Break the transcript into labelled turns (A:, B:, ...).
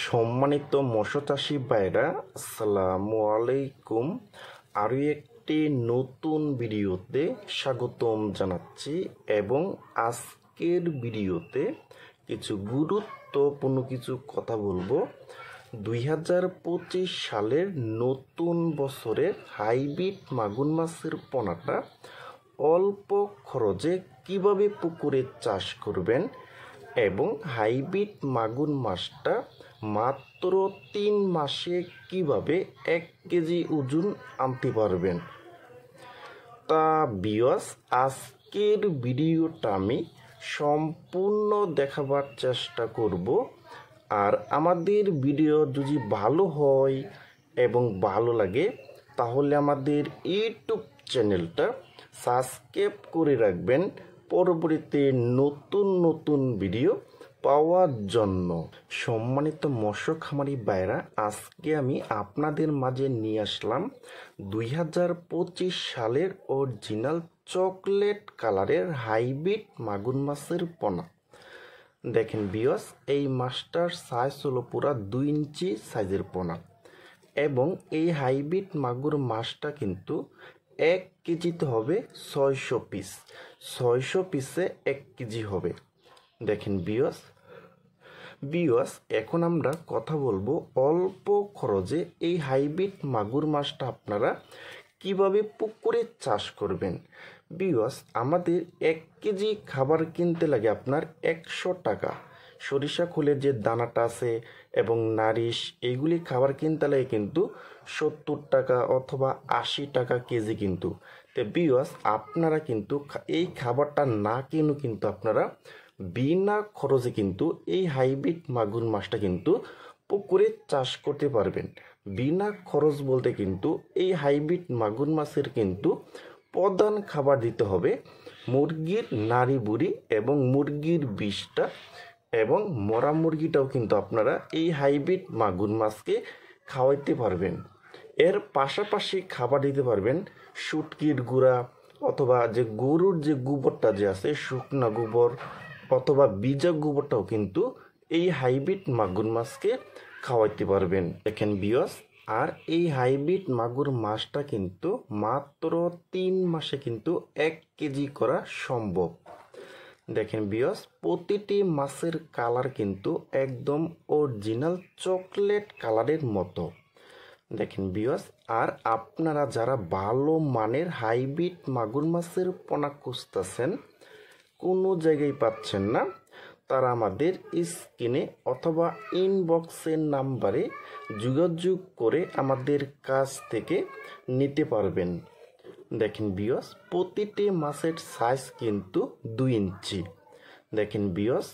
A: সম্মানিত মৎস্য চাষী ভাইরা, আসসালামু আলাইকুম। আরও একটি নতুন ভিডিওতে স্বাগতম জানাচ্ছি এবং আজকের ভিডিওতে কিছু গুরুত্বপূর্ণ কিছু কথা বলবো। 2025 সালের নতুন বছরের হাইব্রিড মাগুর মাছের পোনাটা অল্প খরচে কিভাবে পুকুরে চাষ করবেন এবং হাইব্রিড মাগুর মাছটা মাত্র 3 মাসে কিভাবে 1 কেজি ওজন আনতে পারবেন। তা ভিউয়ার্স, আজকের ভিডিওটা আমি সম্পূর্ণ দেখাবার চেষ্টা করব। আর আমাদের ভিডিও যদি ভালো হয় এবং ভালো লাগে তাহলে আমাদের ইউটিউব চ্যানেলটা সাবস্ক্রাইব করে রাখবেন পরবর্তীতে নতুন নতুন ভিডিও পাওয়ার জন্য। সম্মানিত মৎস্য খামারি ভাইরা, আজকে আমি আপনাদের মাঝে নিয়ে আসলাম 2025 সালের অরিজিনাল চকলেট কালারের হাইব্রিড মাগুর মাছের পোনা। দেখেন ভিউয়ার্স, এই মাছটার সাইজ হলো পুরা 2 ইঞ্চি সাইজের পোনা এবং এই হাইব্রিড মাগুর মাছটা কিন্তু 1 কেজিতে হবে 600 পিস। 600 পিসে 1 কেজি হবে। দেখেন ভিউয়ার্স, এখন আমরা কথা বলবো অল্প খরচে এই হাইব্রিড মাগুর মাছটা আপনারা কিভাবে পুকুরে চাষ করবেন। ভিউয়ার্স, আমাদের 1 কেজি খাবার কিনতে লাগে আপনার 100 টাকা। সরিষা খোলের যে দানাটা আছে এবং নারিশ, এইগুলি খাবার কিনতে লাগে কিন্তু 70 টাকা অথবা 80 টাকা কেজি কিন্তু। তো ভিউয়ার্স, আপনারা কিন্তু এই খাবারটা না কিনে কিন্তু আপনারা বিনা খরচে কিন্তু এই হাইব্রিড মাগুর মাছটা কিন্তু পুকুরে চাষ করতে পারবেন। বিনা খরচ বলতে কিন্তু এই হাইব্রিড মাগুর মাছের কিন্তু প্রধান খাবার দিতে হবে মুরগির নাড়ি বুড়ি এবং মুরগির বিষটা, এবং মরা মুরগিটাও কিন্তু আপনারা এই হাইব্রিড মাগুর মাছকে খাওয়াইতে পারবেন। এর পাশাপাশি খাবার দিতে পারবেন শুটকির গুঁড়া অথবা যে গরুর যে গোবরটা যে আছে, শুকনা গোবর অথবা বীজা গোবরটাও কিন্তু এই হাইব্রিড মাগুর মাছকে খাওয়াইতে পারবেন। দেখেন ভিউয়ার্স, আর এই হাইব্রিড মাগুর মাছটা কিন্তু মাত্র 3 মাসে কিন্তু 1 কেজি করা সম্ভব। দেখেন ভিউয়ার্স, প্রতিটি মাছের কালার কিন্তু একদম অরিজিনাল চকলেট কালারের মতো। দেখেন ভিউয়ার্স, আর আপনারা যারা ভালো মানের হাইব্রিড মাগুর মাছের পোনা খুঁজতেছেন, কোনো জায়গায় পাচ্ছেন না, তারা আমাদের স্ক্রিনে অথবা ইনবক্সের নাম্বারে যোগাযোগ করে আমাদের কাছ থেকে নিতে পারবেন। দেখেন ভিউয়ার্স, প্রতিটি মাছের সাইজ কিন্তু 2 ইঞ্চি। দেখেন ভিউয়ার্স,